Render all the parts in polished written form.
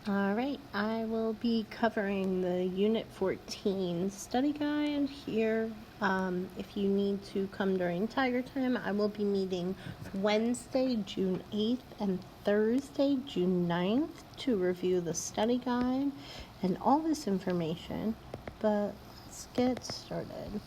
Alright, I will be covering the Unit 14 study guide here. If you need to come during Tiger Time, I will be meeting Wednesday, June 8th and Thursday, June 9th to review the study guide and all this information. But let's get started.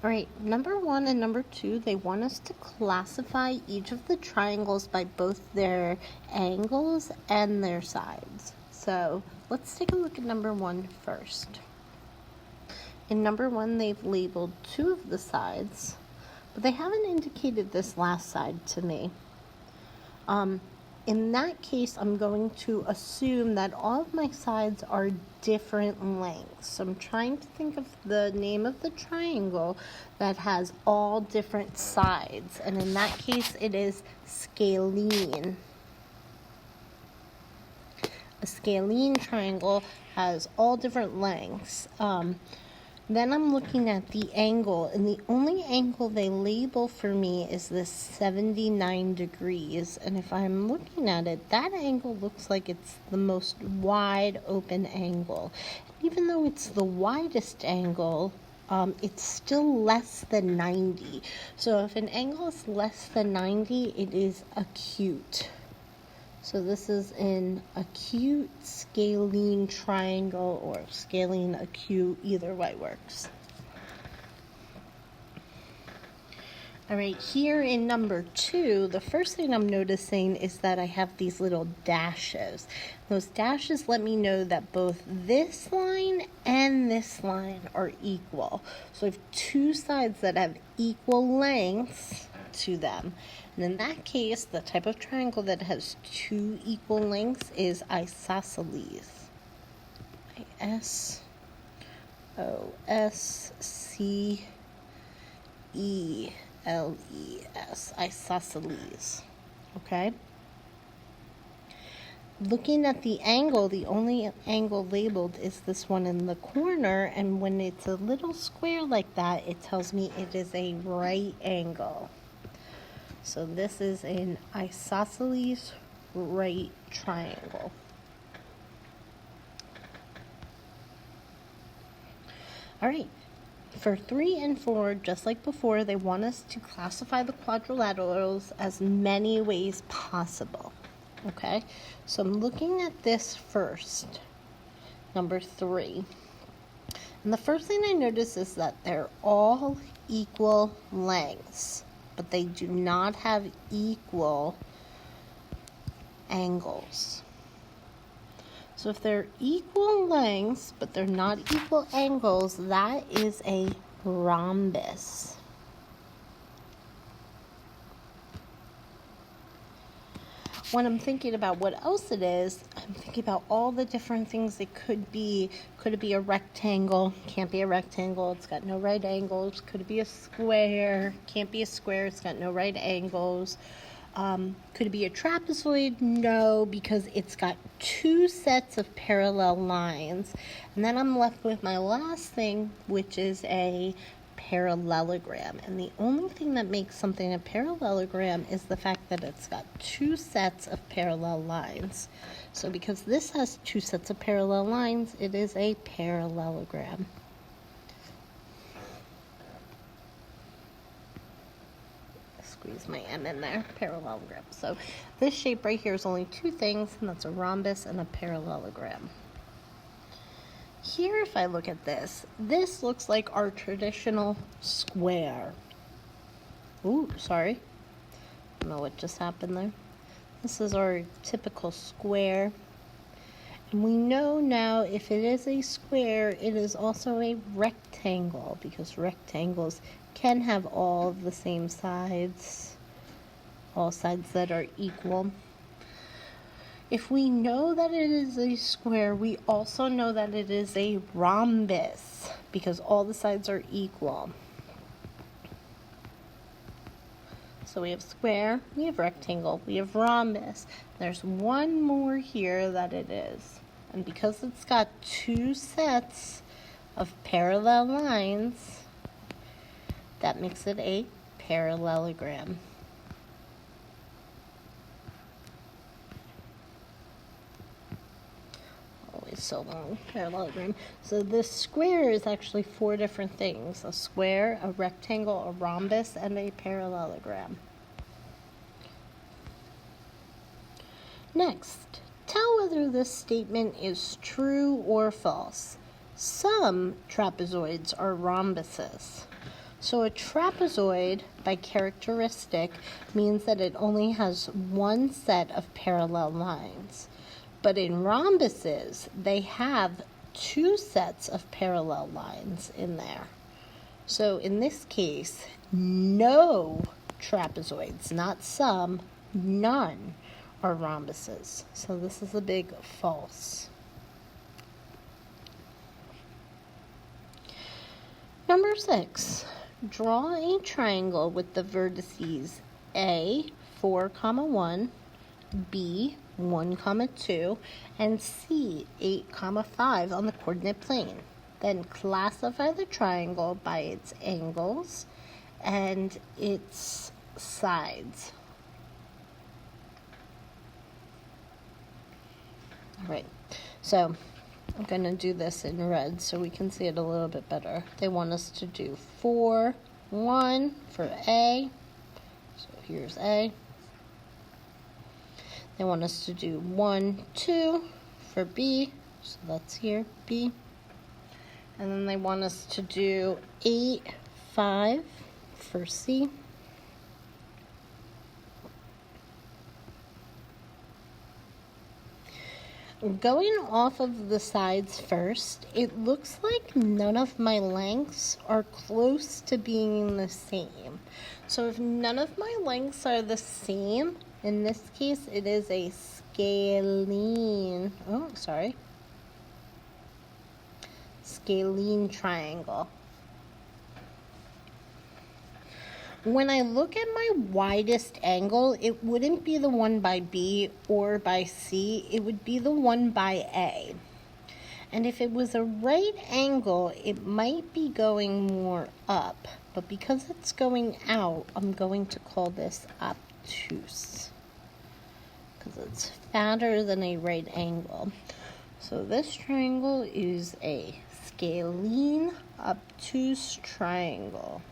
Alright, number 1 and number 2, they want us to classify each of the triangles by both their angles and their sides. So let's take a look at number 1 first. In number 1, they've labeled 2 of the sides, but they haven't indicated this last side to me. In that case, I'm going to assume that all of my sides are different lengths. So I'm trying to think of the name of the triangle that has all different sides. And in that case, it is scalene. A scalene triangle has all different lengths. Then I'm looking at the angle, and the only angle they label for me is this 79 degrees. And if I'm looking at it, that angle looks like it's the most wide open angle. Even though it's the widest angle, it's still less than 90. So if an angle is less than 90, it is acute. So this is an acute scalene triangle, or scalene acute, either way works. All right, here in number 2, the first thing I'm noticing is that I have these little dashes. Those dashes let me know that both this line and this line are equal. So I have 2 sides that have equal lengths to them. And in that case, the type of triangle that has 2 equal lengths is isosceles. I-S-O-S-C-E-L-E-S, isosceles. Okay? Looking at the angle, the only angle labeled is this one in the corner, and when it's a little square like that, it tells me it is a right angle. So this is an isosceles right triangle. All right, for 3 and 4, just like before, they want us to classify the quadrilaterals as many ways possible. Okay, so I'm looking at this first, number 3. And the first thing I notice is that they're all equal lengths, but they do not have equal angles. So if they're equal lengths, but they're not equal angles, that is a rhombus. When I'm thinking about what else it is, I'm thinking about all the different things it could be. Could it be a rectangle? Can't be a rectangle. It's got no right angles. Could it be a square? Can't be a square. It's got no right angles. Could it be a trapezoid? No, because it's got 2 sets of parallel lines. And then I'm left with my last thing, which is a parallelogram. And the only thing that makes something a parallelogram is the fact that it's got 2 sets of parallel lines. So because this has 2 sets of parallel lines, it is a parallelogram. Squeeze my M in there, parallelogram. So this shape right here is only 2 things, and that's a rhombus and a parallelogram. Here, if I look at this looks like our traditional square. Ooh, sorry. I don't know what just happened there. This is our typical square. And we know now if it is a square, it is also a rectangle, because rectangles can have all of the same sides, all sides that are equal. If we know that it is a square, we also know that it is a rhombus, because all the sides are equal. So we have square, we have rectangle, we have rhombus. There's one more here that it is. And because it's got 2 sets of parallel lines, that makes it a parallelogram. so long, parallelogram. So this square is actually 4 different things: a square, a rectangle, a rhombus, and a parallelogram. Next, tell whether this statement is true or false. Some trapezoids are rhombuses. So a trapezoid, by characteristic, means that it only has one set of parallel lines. But in rhombuses, they have 2 sets of parallel lines in there. So in this case, no trapezoids, not some, none, are rhombuses. So this is a big false. Number 6. Draw a triangle with the vertices A, 4, 1, B, 1, 2, and C, 8, 5 on the coordinate plane. Then classify the triangle by its angles and its sides. All right, so I'm going to do this in red so we can see it a little bit better. They want us to do 4, 1 for A. So here's A. They want us to do 1, 2 for B. So that's here, B. And then they want us to do 8, 5 for C. Going off of the sides first, it looks like none of my lengths are close to being the same. So if none of my lengths are the same, in this case it is a scalene triangle. When I look at my widest angle, it wouldn't be the one by B or by C. It would be the one by A. And if it was a right angle, it might be going more up. But because it's going out, I'm going to call this obtuse, because it's fatter than a right angle. So this triangle is a scalene obtuse triangle.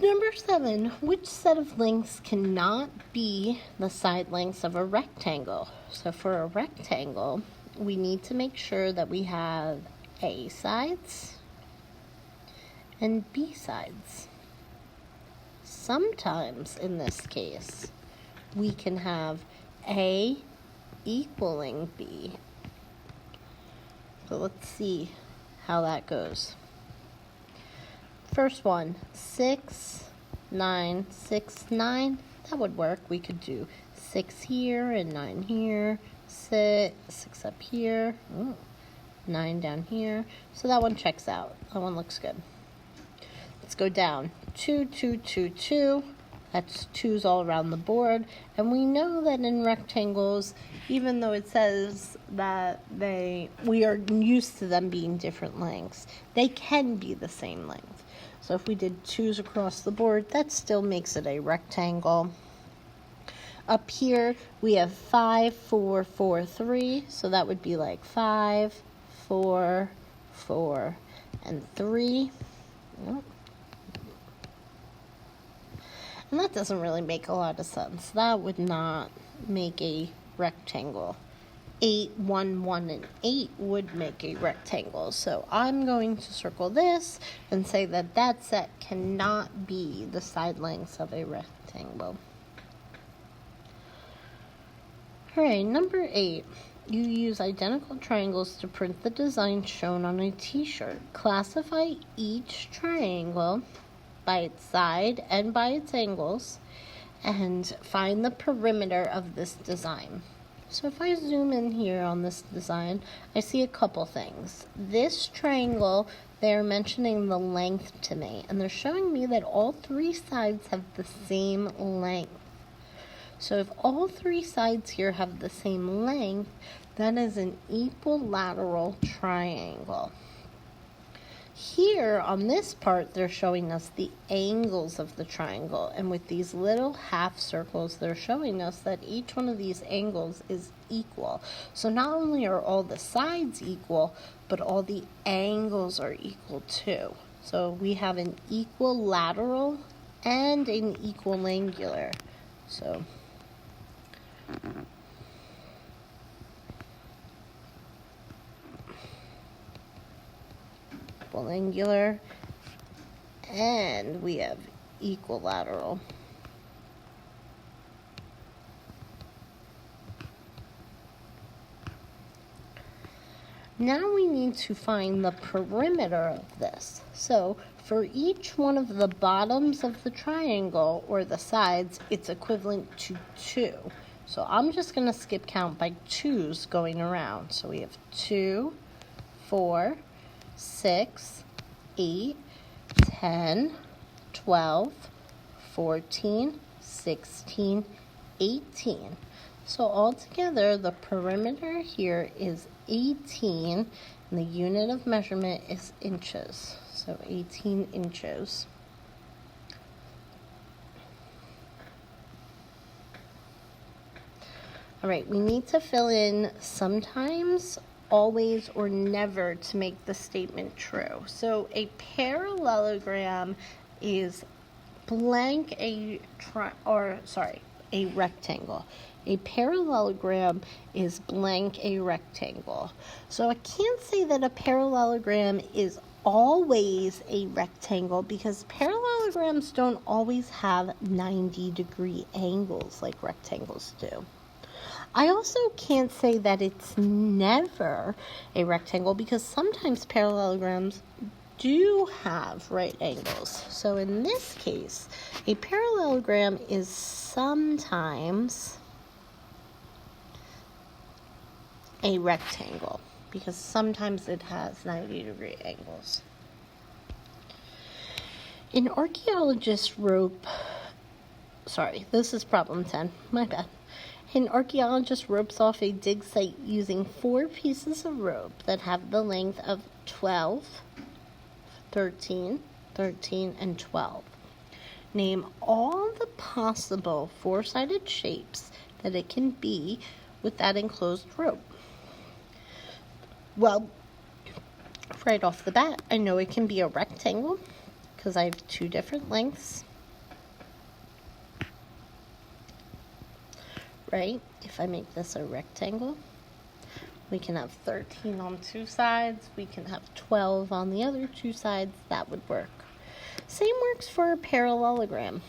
Number 7, which set of lengths cannot be the side lengths of a rectangle? So for a rectangle, we need to make sure that we have A sides and B sides. Sometimes, in this case, we can have A equaling B. So let's see how that goes. First one, 6, 9, 6, 9. That would work. We could do 6 here and 9 here, 6 up here, 9 down here. So that one checks out. That one looks good. Let's go down. 2, 2, 2, 2. That's 2's all around the board. And we know that in rectangles, even though it says that we are used to them being different lengths, they can be the same length. So if we did 2's across the board, that still makes it a rectangle. Up here, we have 5, 4, 4, 3. So that would be like 5, 4, 4, and 3. And that doesn't really make a lot of sense. That would not make a rectangle. 8, 1, 1, and 8 would make a rectangle. So I'm going to circle this and say that that set cannot be the side lengths of a rectangle. Alright, number 8. You use identical triangles to print the design shown on a t-shirt. Classify each triangle by its side and by its angles and find the perimeter of this design. So if I zoom in here on this design, I see a couple things. This triangle, they're mentioning the length to me, and they're showing me that all 3 sides have the same length. So if all 3 sides here have the same length, that is an equilateral triangle. Here on this part, they're showing us the angles of the triangle, and with these little half circles, they're showing us that each one of these angles is equal. So not only are all the sides equal, but all the angles are equal too. So we have an equilateral and an equiangular. So equiangular, and we have equilateral. Now we need to find the perimeter of this. So for each one of the bottoms of the triangle, or the sides, it's equivalent to 2. So I'm just going to skip count by 2's going around. So we have 2, 4, 6, 8, 10, 12, 14, 16, 18. So altogether, the perimeter here is 18, and the unit of measurement is inches. So 18 inches. All right, we need to fill in sometimes, always, or never to make the statement true. So a parallelogram is blank a rectangle. A parallelogram is blank a rectangle. So I can't say that a parallelogram is always a rectangle, because parallelograms don't always have 90-degree angles like rectangles do. I also can't say that it's never a rectangle, because sometimes parallelograms do have right angles. So in this case, a parallelogram is sometimes a rectangle, because sometimes it has 90-degree angles. An archaeologist this is problem 10, my bad. An archaeologist ropes off a dig site using 4 pieces of rope that have the length of 12, 13, 13, and 12. Name all the possible 4-sided shapes that it can be with that enclosed rope. Well, right off the bat, I know it can be a rectangle because I have 2 different lengths. Right? If I make this a rectangle, we can have 13 on 2 sides. We can have 12 on the other 2 sides. That would work. Same works for a parallelogram.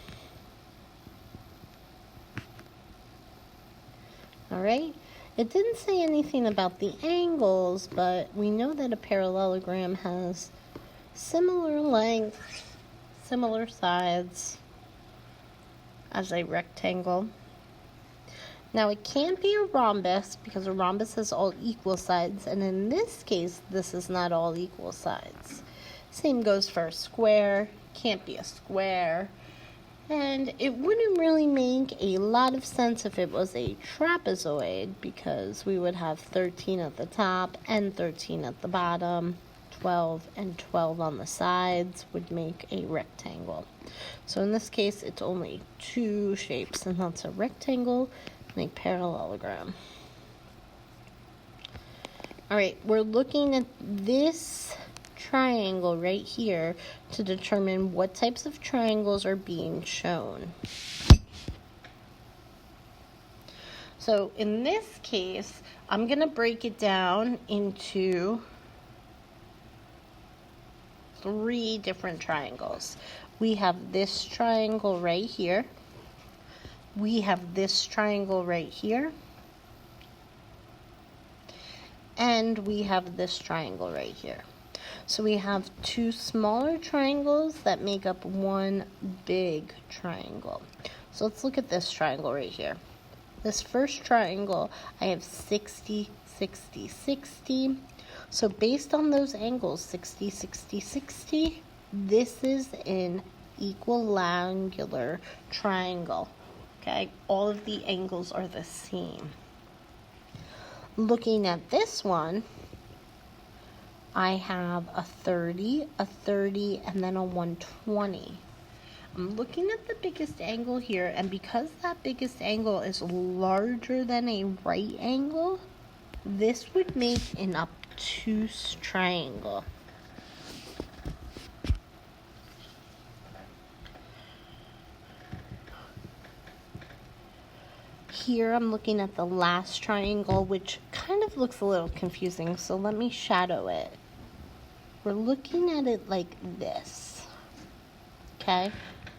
All right? It didn't say anything about the angles, but we know that a parallelogram has similar length, similar sides as a rectangle. Now, it can't be a rhombus, because a rhombus has all equal sides, and in this case, this is not all equal sides. Same goes for a square. Can't be a square. And it wouldn't really make a lot of sense if it was a trapezoid, because we would have 13 at the top and 13 at the bottom. 12 and 12 on the sides would make a rectangle. So in this case, it's only 2 shapes, and that's a rectangle and a parallelogram. All right, we're looking at this triangle right here to determine what types of triangles are being shown. So in this case, I'm going to break it down into 3 different triangles. We have this triangle right here. We have this triangle right here. And we have this triangle right here. So we have 2 smaller triangles that make up 1 big triangle. So let's look at this triangle right here. This first triangle, I have 60, 60, 60. So based on those angles, 60, 60, 60, this is an equiangular triangle. Okay, all of the angles are the same. Looking at this one, I have a 30, a 30, and then a 120. I'm looking at the biggest angle here, and because that biggest angle is larger than a right angle, this would make an obtuse triangle. Here I'm looking at the last triangle, which kind of looks a little confusing, so let me shadow it. We're looking at it like this, okay?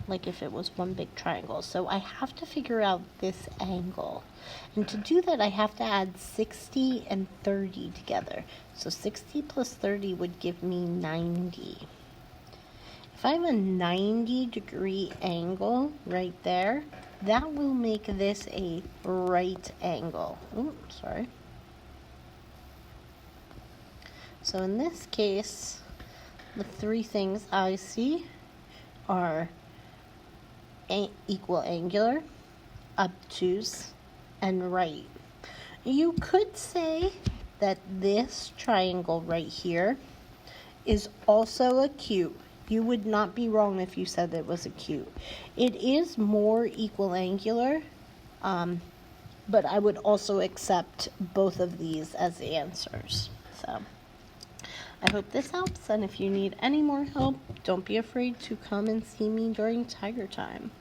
Like if it was one big triangle. So I have to figure out this angle. And to do that, I have to add 60 and 30 together. So 60 plus 30 would give me 90. If I have a 90-degree angle right there, that will make this a right angle. Oops, sorry. So in this case, the three things I see are equal angular, obtuse, and right. You could say that this triangle right here is also acute. You would not be wrong if you said it was acute. It is more equal angular, but I would also accept both of these as the answers. So I hope this helps, and if you need any more help, don't be afraid to come and see me during Tiger Time.